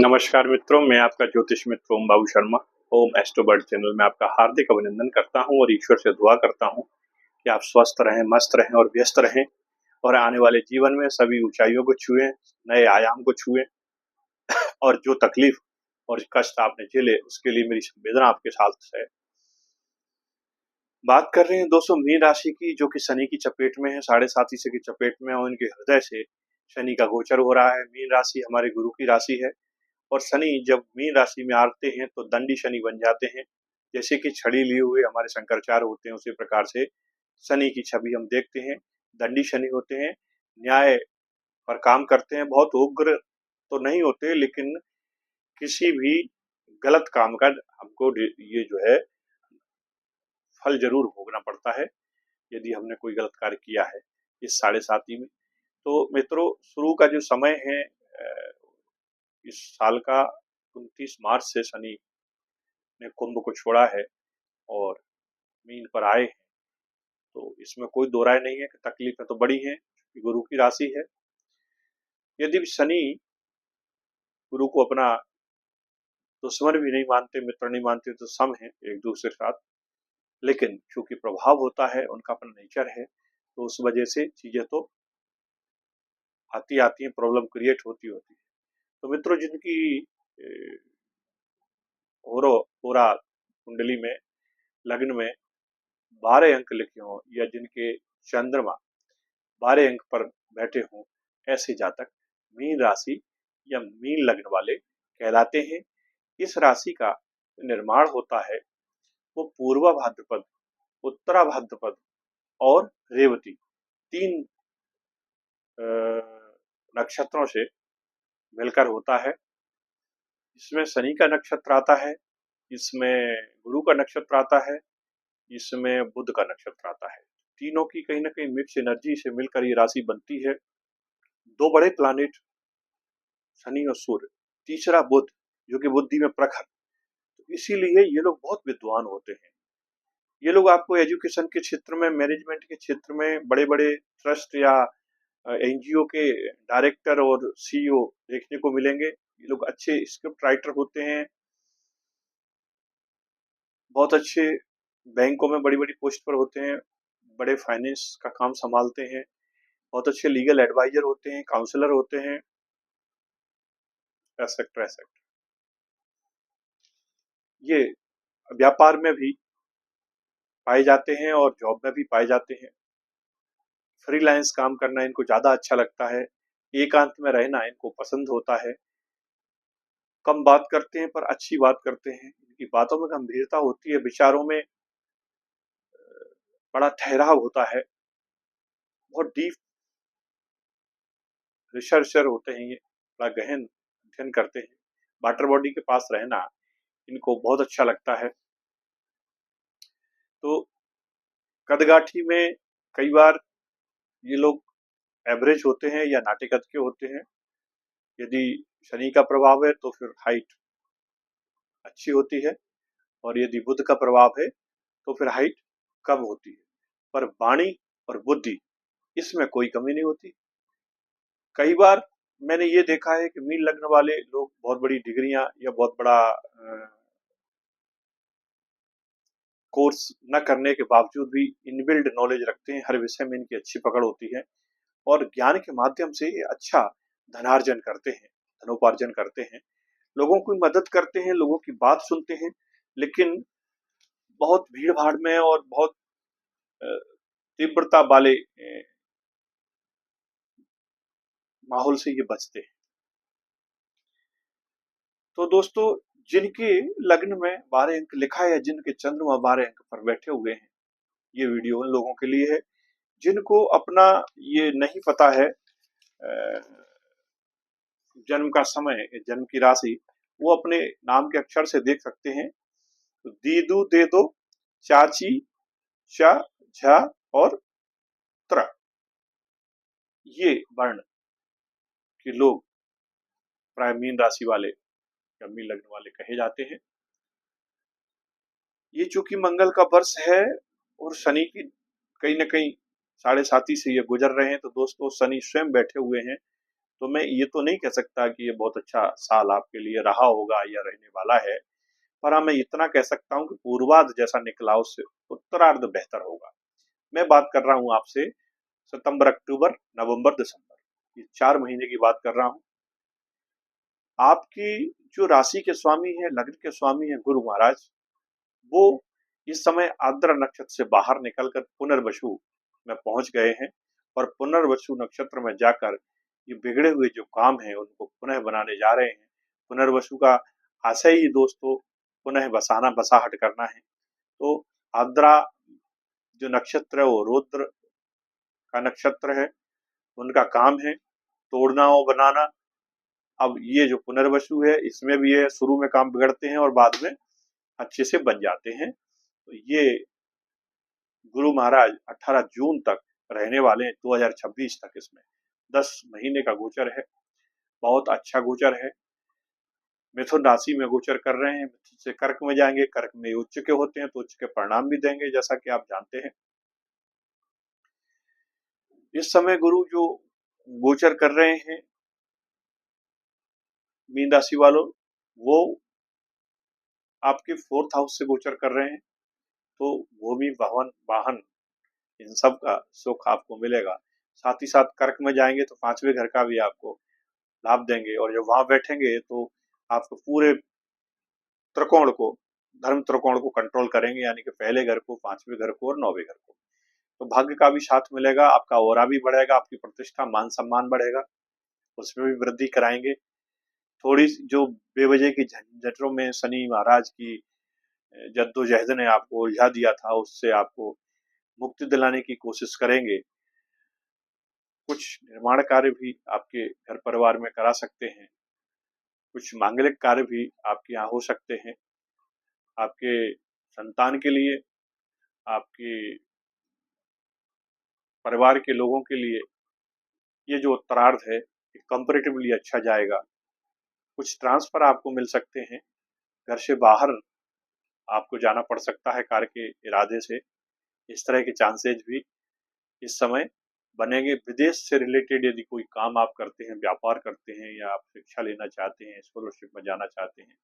नमस्कार मित्रों, मैं आपका ज्योतिष मित्र ओम बाबू शर्मा। ओम एस्ट्रो बर्ड चैनल में आपका हार्दिक अभिनंदन करता हूं और ईश्वर से दुआ करता हूं कि आप स्वस्थ रहें, मस्त रहें और व्यस्त रहें और आने वाले जीवन में सभी ऊंचाइयों को छुएं, नए आयाम को छुएं और जो तकलीफ और कष्ट आपने झेले उसके लिए मेरी संवेदना आपके साथ है। बात कर रहे हैं दोस्तों मीन राशि की, जो कि शनि की चपेट में है, 7.5 की चपेट में और उनके हृदय से शनि का गोचर हो रहा है। मीन राशि हमारे गुरु की राशि है और शनि जब मीन राशि में आते हैं तो दंडी शनि बन जाते हैं। जैसे कि छड़ी लिए हुए हमारे शंकराचार्य होते हैं, उसी प्रकार से शनि की छवि हम देखते हैं। दंडी शनि होते हैं, न्याय पर काम करते हैं, बहुत उग्र तो नहीं होते लेकिन किसी भी गलत काम का हमको ये जो है फल जरूर भोगना पड़ता है यदि हमने कोई गलत कार्य किया है इस 7.5 में। तो मित्रों, शुरू का जो समय है इस साल का 29 मार्च से शनि ने कुंभ को छोड़ा है और मीन पर आए हैं। तो इसमें कोई दो राय नहीं है कि तकलीफें तो बड़ी हैं, गुरु की राशि है। यदि शनि गुरु को अपना दुश्मन भी नहीं मानते, मित्र नहीं मानते, तो सम है एक दूसरे के साथ, लेकिन चूंकि प्रभाव होता है, उनका अपना नेचर है, तो उस वजह से चीजें तो आती आती हैं, प्रॉब्लम क्रिएट होती होती है। तो मित्रों, जिनकी पूरा कुंडली में लग्न में 12 अंक लिखे हों या जिनके चंद्रमा 12 अंक पर बैठे हों, ऐसे जातक मीन राशि या मीन लग्न वाले कहलाते हैं। इस राशि का निर्माण होता है वो पूर्वा भाद्रपद, उत्तरा भाद्रपद और रेवती 3 नक्षत्रों से मिलकर होता है। इसमें शनि का नक्षत्र आता है, इसमें गुरु का नक्षत्र आता है, इसमें बुध का नक्षत्र आता है। तीनों की कहीं ना कहीं मिक्स एनर्जी से मिलकर ये राशि बनती है। 2 बड़े प्लानिट शनि और सूर्य, तीसरा बुध जो कि बुद्धि में प्रखर, तो इसीलिए ये लोग बहुत विद्वान होते हैं। ये लोग आपको एजुकेशन के क्षेत्र में, मैनेजमेंट के क्षेत्र में, बड़े बड़े ट्रस्ट या एनजीओ के डायरेक्टर और सीईओ देखने को मिलेंगे। ये लोग अच्छे स्क्रिप्ट राइटर होते हैं, बहुत अच्छे बैंकों में बड़ी बड़ी पोस्ट पर होते हैं, बड़े फाइनेंस का काम संभालते हैं, बहुत अच्छे लीगल एडवाइजर होते हैं, काउंसलर होते हैं, एसेक्ट्रा एसेक्ट्रा। ये व्यापार में भी पाए जाते हैं और जॉब में भी पाए जाते हैं। फ्रीलांस काम करना इनको ज्यादा अच्छा लगता है, एकांत में रहना इनको पसंद होता है। कम बात करते हैं पर अच्छी बात करते हैं, इनकी बातों में गंभीरता होती है, विचारों में बड़ा ठहराव होता है, बहुत डीप रिसर्चर होते हैं, ये बड़ा गहन अध्ययन करते हैं। वाटर बॉडी के पास रहना इनको बहुत अच्छा लगता है। तो कदगाठी में कई बार ये लोग एवरेज होते हैं या नाटे कद के होते हैं। यदि शनि का प्रभाव है तो फिर हाइट अच्छी होती है, और यदि बुध का प्रभाव है तो फिर हाइट कम होती है, पर वाणी और बुद्धि इसमें कोई कमी नहीं होती। कई बार मैंने ये देखा है कि मीन लग्न वाले लोग बहुत बड़ी डिग्रियां या बहुत बड़ा कोर्स न करने के बावजूद भी इनबिल्ड नॉलेज रखते हैं, हर विषय में इनकी अच्छी पकड़ होती है और ज्ञान के माध्यम से ये अच्छा धनार्जन करते हैं, धनोपार्जन करते हैं, लोगों की मदद करते हैं, लोगों की बात सुनते हैं, लेकिन बहुत भीड़ भाड़ में और बहुत तीव्रता वाले माहौल से ये बचते हैं। तो दोस्तों, जिनके लग्न में 12 अंक लिखा है, जिनके चंद्रमा 12 अंक पर बैठे हुए हैं, ये वीडियो उन लोगों के लिए है जिनको अपना ये नहीं पता है जन्म का समय, जन्म की राशि, वो अपने नाम के अक्षर से देख सकते हैं। तो दीदू, दे दो, चाची, चा, झा और त्र, ये वर्ण के लोग प्राय मीन राशि वाले या मीन लग्न वाले कहे जाते हैं। ये चूंकि मंगल का वर्ष है और शनि की कहीं ना कहीं 7.5 से ये गुजर रहे हैं, तो दोस्तों शनि स्वयं बैठे हुए हैं, तो मैं ये तो नहीं कह सकता कि ये बहुत अच्छा साल आपके लिए रहा होगा या रहने वाला है, पर हाँ, मैं इतना कह सकता हूँ कि पूर्वार्ध जैसा निकला उससे उत्तरार्ध बेहतर होगा। मैं बात कर रहा हूँ आपसे सितंबर, अक्टूबर, नवंबर, दिसंबर, ये 4 महीने की बात कर रहा हूँ। आपकी जो राशि के स्वामी हैं, लग्न के स्वामी हैं गुरु महाराज, वो इस समय आर्द्रा नक्षत्र से बाहर निकलकर पुनर्वसु में पहुंच गए हैं और पुनर्वसु नक्षत्र में जाकर ये बिगड़े हुए जो काम हैं उनको पुनः बनाने जा रहे हैं। पुनर्वसु का आशय ही दोस्तों पुनः बसाना, बसाहट करना है। तो आर्द्रा जो नक्षत्र है वो रुद्र का नक्षत्र है, उनका काम है तोड़ना और बनाना। अब ये जो पुनर्वसु है इसमें भी ये शुरू में काम बिगड़ते हैं और बाद में अच्छे से बन जाते हैं। तो ये गुरु महाराज 18 जून तक रहने वाले हैं, 2026 तक। इसमें 10 महीने का गोचर है, बहुत अच्छा गोचर है। मिथुन राशि में गोचर कर रहे हैं, मिथुन से कर्क में जाएंगे, कर्क में उच्च के होते हैं तो उच्च के परिणाम भी देंगे जैसा कि आप जानते हैं। इस समय गुरु जो गोचर कर रहे हैं मीन राशि वालों, वो आपके 4th हाउस से गोचर कर रहे हैं। तो भूमि, भवन, वाहन, इन सब का सुख आपको मिलेगा। साथ ही साथ कर्क में जाएंगे तो 5वें घर का भी आपको लाभ देंगे और जब वहां बैठेंगे तो आपको पूरे त्रिकोण को, धर्म त्रिकोण को कंट्रोल करेंगे, यानी कि पहले घर को, 5वें घर को और 9वें घर को। तो भाग्य का भी साथ मिलेगा, आपका ऑरा भी बढ़ेगा, आपकी प्रतिष्ठा, मान सम्मान बढ़ेगा, उसमें भी वृद्धि कराएंगे। थोड़ी जो बेवजह की झंझटों में शनि महाराज की जद्दोजहद ने आपको उलझा दिया था, उससे आपको मुक्ति दिलाने की कोशिश करेंगे। कुछ निर्माण कार्य भी आपके घर परिवार में करा सकते हैं, कुछ मांगलिक कार्य भी आपके यहाँ हो सकते हैं। आपके संतान के लिए, आपके परिवार के लोगों के लिए ये जो उत्तरार्ध है कंपैरेटिवली अच्छा जाएगा। कुछ ट्रांसफर आपको मिल सकते हैं, घर से बाहर आपको जाना पड़ सकता है कार्य के इरादे से। इस तरह के चांसेज भी इस समय बनेंगे। विदेश से रिलेटेड यदि कोई काम आप करते हैं, व्यापार करते हैं या आप शिक्षा लेना चाहते हैं, स्कॉलरशिप में जाना चाहते हैं,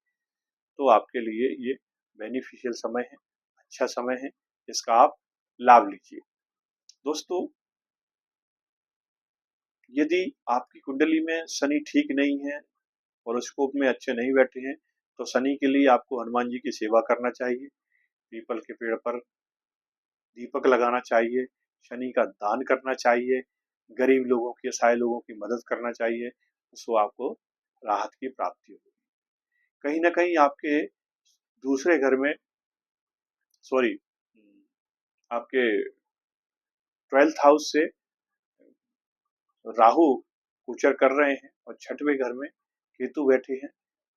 तो आपके लिए ये बेनिफिशियल समय है, अच्छा समय है, इसका आप लाभ लीजिए। दोस्तों, यदि आपकी कुंडली में शनि ठीक नहीं है, हॉरोस्कोप में अच्छे नहीं बैठे हैं, तो शनि के लिए आपको हनुमान जी की सेवा करना चाहिए। पीपल के पेड़ पर दीपक लगाना चाहिए, शनि का दान करना चाहिए, गरीब लोगों की, असहाय लोगों की मदद करना चाहिए, उसको आपको राहत की प्राप्ति होगी। कहीं ना कहीं आपके दूसरे घर में, सॉरी, आपके 12th हाउस से राहु गोचर कर रहे हैं और 6वें घर में केतु बैठे हैं।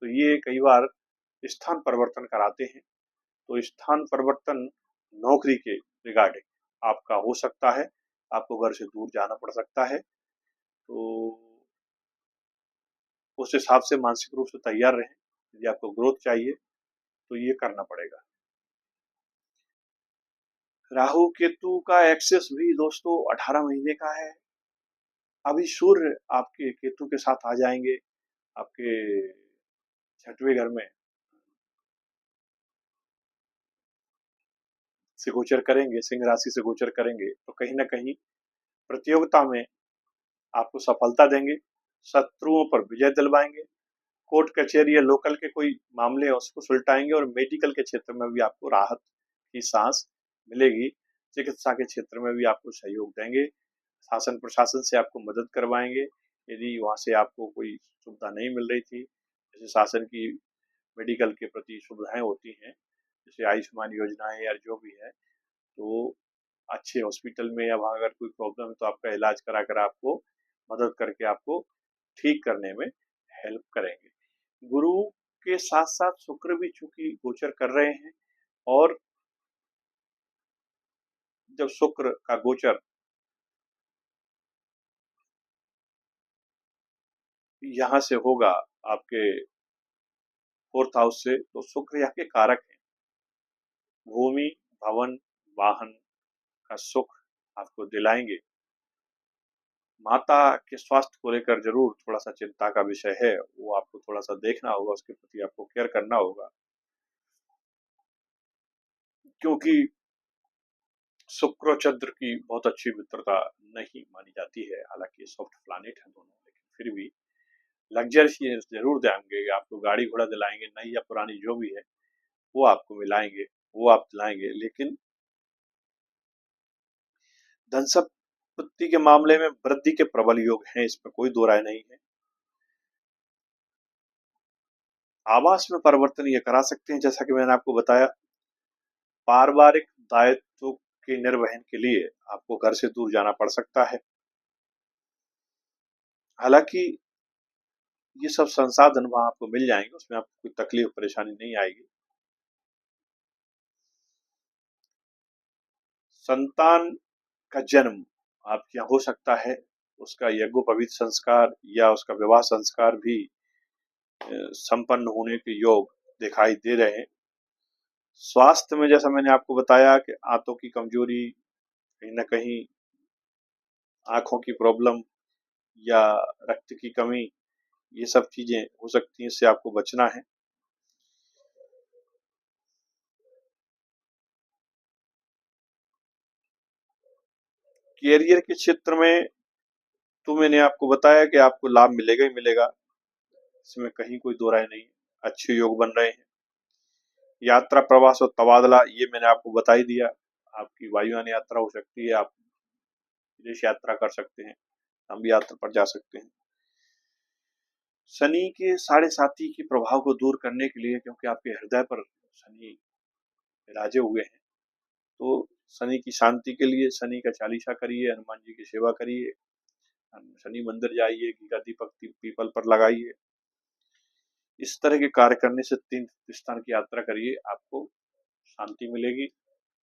तो ये कई बार स्थान परिवर्तन कराते हैं। तो स्थान परिवर्तन नौकरी के रिगार्डिंग आपका हो सकता है, आपको घर से दूर जाना पड़ सकता है। तो उस हिसाब से मानसिक रूप से तैयार रहें। यदि आपको ग्रोथ चाहिए तो ये करना पड़ेगा। राहु केतु का एक्सेस भी दोस्तों 18 महीने का है। अभी सूर्य आपके केतु के साथ आ जाएंगे आपके 6वें घर में से गोचर करेंगे, सिंह राशि से गोचर करेंगे, तो कहीं ना कहीं प्रतियोगिता में आपको सफलता देंगे, शत्रुओं पर विजय दिलवाएंगे, कोर्ट कचहरी या लोकल के कोई मामले हैं उसको सुलटाएंगे और मेडिकल के क्षेत्र में भी आपको राहत की सांस मिलेगी। चिकित्सा के क्षेत्र में भी आपको सहयोग देंगे, शासन प्रशासन से आपको मदद करवाएंगे। यदि वहां से आपको कोई सुविधा नहीं मिल रही थी, जैसे शासन की मेडिकल के प्रति सुविधाएं होती हैं, जैसे आयुष्मान योजनाएं या जो भी है, तो अच्छे हॉस्पिटल में या वहाँ अगर कोई प्रॉब्लम है तो आपका इलाज करा कर आपको मदद करके आपको ठीक करने में हेल्प करेंगे। गुरु के साथ साथ शुक्र भी चूंकि गोचर कर रहे हैं, और जब शुक्र का गोचर यहाँ से होगा आपके 4th हाउस से, तो शुक्र यहाँ के कारक हैं। भूमि, भवन, वाहन का सुख आपको दिलाएंगे। माता के स्वास्थ्य को लेकर जरूर थोड़ा-सा चिंता का विषय है, वो आपको थोड़ा-सा देखना होगा, उसके प्रति आपको केयर करना होगा। क्योंकि शुक्र और चंद्र की बहुत अच्छी मित्रता नहीं मानी जाती है, हालाँकि सॉफ्ट प्लैनेट हैं दोनों, लेकिन फिर भी लग्ज़रियस ज़रूर देंगे, आपको गाड़ी-घोड़ा दिलाएँगे, नई या पुरानी जो भी है, वो आपको मिलाएँगे, वो आप दिलाएँगे, लेकिन धन संपत्ति के मामले में वृद्धि के प्रबल योग हैं, इसमें कोई दो राय नहीं है। आवास में परिवर्तन ये करा सकते हैं, जैसा कि मैंने आपको बताया, पारिवारिक दायित्व के निर्वहन के लिए आपको घर से दूर जाना पड़ सकता है। हालाँकि ये सब संसाधन वहाँ आपको मिल जाएँगे, उसमें आपको कोई तकलीफ परेशानी नहीं आएगी। संतान का जन्म आपके यहाँ हो सकता है, उसका यज्ञोपवीत संस्कार या उसका विवाह संस्कार भी संपन्न होने के योग दिखाई दे रहे हैं। स्वास्थ्य में जैसा मैंने आपको बताया कि आंतों की कमजोरी, कहीं न कहीं आँखों की प्रॉब्लम या रक्त की कमी, ये सब चीज़ें हो सकती हैं, इससे आपको बचना है। कैरियर के क्षेत्र में तो मैंने आपको बताया कि आपको लाभ मिलेगा ही मिलेगा, इसमें कहीं कोई दो राय नहीं है। अच्छे योग बन रहे हैं। यात्रा, प्रवास और तबादला ये मैंने आपको बता ही दिया। आपकी वायुयान यात्रा हो सकती है, आप विदेश यात्रा कर सकते हैं, लंबी यात्रा पर जा सकते हैं। शनि के साढ़े साती के प्रभाव को दूर करने के लिए, क्योंकि आपके हृदय पर शनि विराजे हुए हैं, तो शनि की शांति के लिए शनि का चालीसा करिए, हनुमान जी की सेवा करिए, शनि मंदिर जाइए, घी का दीपक पीपल पर लगाइए। इस तरह के कार्य करने से 3 स्थान की यात्रा करिए, आपको शांति मिलेगी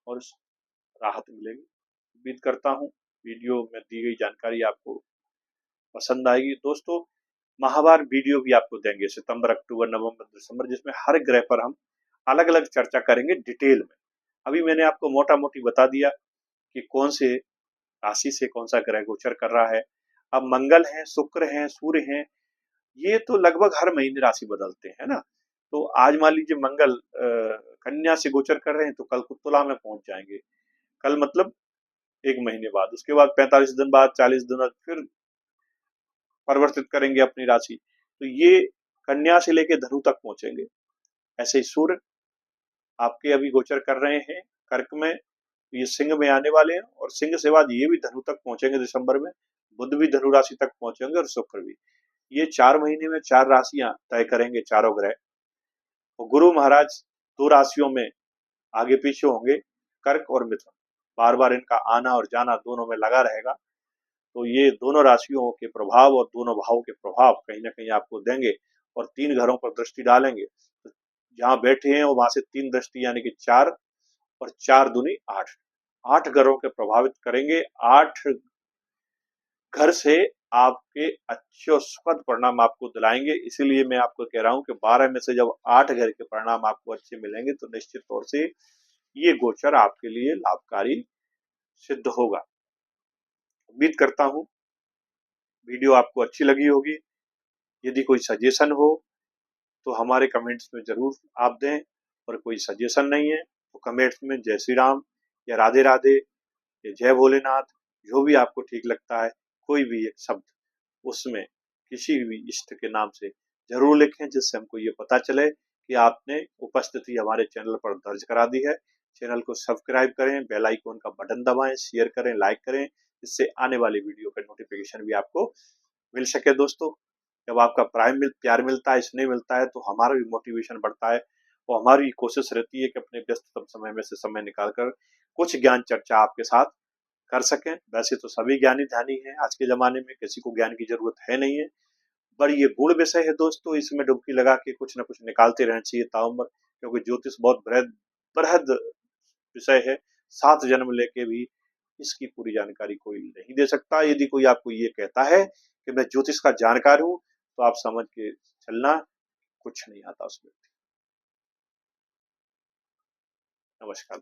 और राहत मिलेगी। उम्मीद करता हूँ वीडियो में दी गई जानकारी आपको पसंद आएगी। दोस्तों, माहवार वीडियो भी आपको देंगे सितंबर, अक्टूबर, नवंबर, दिसंबर, जिसमें हर ग्रह पर हम अलग-अलग चर्चा करेंगे डिटेल में। अभी मैंने आपको मोटा-मोटी बता दिया कि कौन से राशि से कौन सा ग्रह गोचर कर रहा है। अब मंगल है, शुक्र है, सूर्य है, ये तो लगभग हर महीने राशि बदलते हैं, है ना? तो आज मान लीजिए मंगल कन्या से गोचर कर रहे हैं, तो कल को तुला में पहुंच जाएंगे। कल मतलब 1 महीने बाद, उसके बाद 45 दिन बाद, 40 दिन बाद फिर परिवर्तित करेंगे अपनी राशि। तो ये कन्या से लेके धनु तक पहुंचेंगे। ऐसे ही सूर्य आपके अभी गोचर कर रहे हैं कर्क में, ये सिंह में आने वाले हैं, और सिंह से बाद ये भी धनु तक पहुंचेंगे दिसंबर में। बुध भी धनु राशि तक पहुंचेंगे और शुक्र भी। ये 4 महीने में 4 राशियां तय करेंगे, चारों ग्रह। और गुरु महाराज 2 राशियों में आगे पीछे होंगे, कर्क और मिथुन। बार बार इनका आना और जाना दोनों में लगा रहेगा। तो ये दोनों राशियों के प्रभाव और दोनों भावों के प्रभाव कहीं ना कहीं आपको देंगे, और 3 घरों पर दृष्टि डालेंगे। तो जहां बैठे हैं वहां से 3 दृष्टि यानी कि 4, और 4 दूनी 8, 8 घरों के प्रभावित करेंगे। 8 घर से आपके अच्छे और सुखद परिणाम आपको दिलाएंगे। इसीलिए मैं आपको कह रहा हूं कि 12 में से जब 8 घर के परिणाम आपको अच्छे मिलेंगे, तो निश्चित तौर से ये गोचर आपके लिए लाभकारी सिद्ध होगा। उम्मीद करता हूं वीडियो आपको अच्छी लगी होगी। यदि कोई सजेशन हो तो हमारे कमेंट्स में जरूर आप दें, और कोई सजेशन नहीं है तो कमेंट्स में जय श्री राम या राधे राधे या जय भोलेनाथ, जो भी आपको ठीक लगता है, कोई भी एक शब्द उसमें किसी भी इष्ट के नाम से जरूर लिखें, जिससे हमको ये पता चले कि आपने उपस्थिति हमारे चैनल पर दर्ज करा दी है। चैनल को सब्सक्राइब करें, बेल आइकन का बटन दबाएं, शेयर करें, लाइक करें, जिससे आने वाली वीडियो का नोटिफिकेशन भी आपको मिल सके। दोस्तों, जब आपका प्यार मिलता है, स्नेह मिलता है, तो हमारा भी मोटिवेशन बढ़ता है, और हमारी कोशिश रहती है कि अपने व्यस्ततम समय में से समय निकालकर कुछ ज्ञान चर्चा आपके साथ कर सकें। वैसे तो सभी ज्ञानी ध्यानी हैं आज के जमाने में, किसी को ज्ञान की जरूरत है नहीं है, पर ये गुण विषय है दोस्तों, इसमें डुबकी लगा के कुछ न कुछ निकालते रहना चाहिए ताउम्र, क्योंकि ज्योतिष बहुत बृहद बृहद विषय है। 7 जन्म लेके भी इसकी पूरी जानकारी कोई नहीं दे सकता। यदि कोई आपको ये कहता है कि मैं ज्योतिष का जानकार हूं, तो आप समझ के चलना, कुछ नहीं आता उस व्यक्ति। नमस्कार।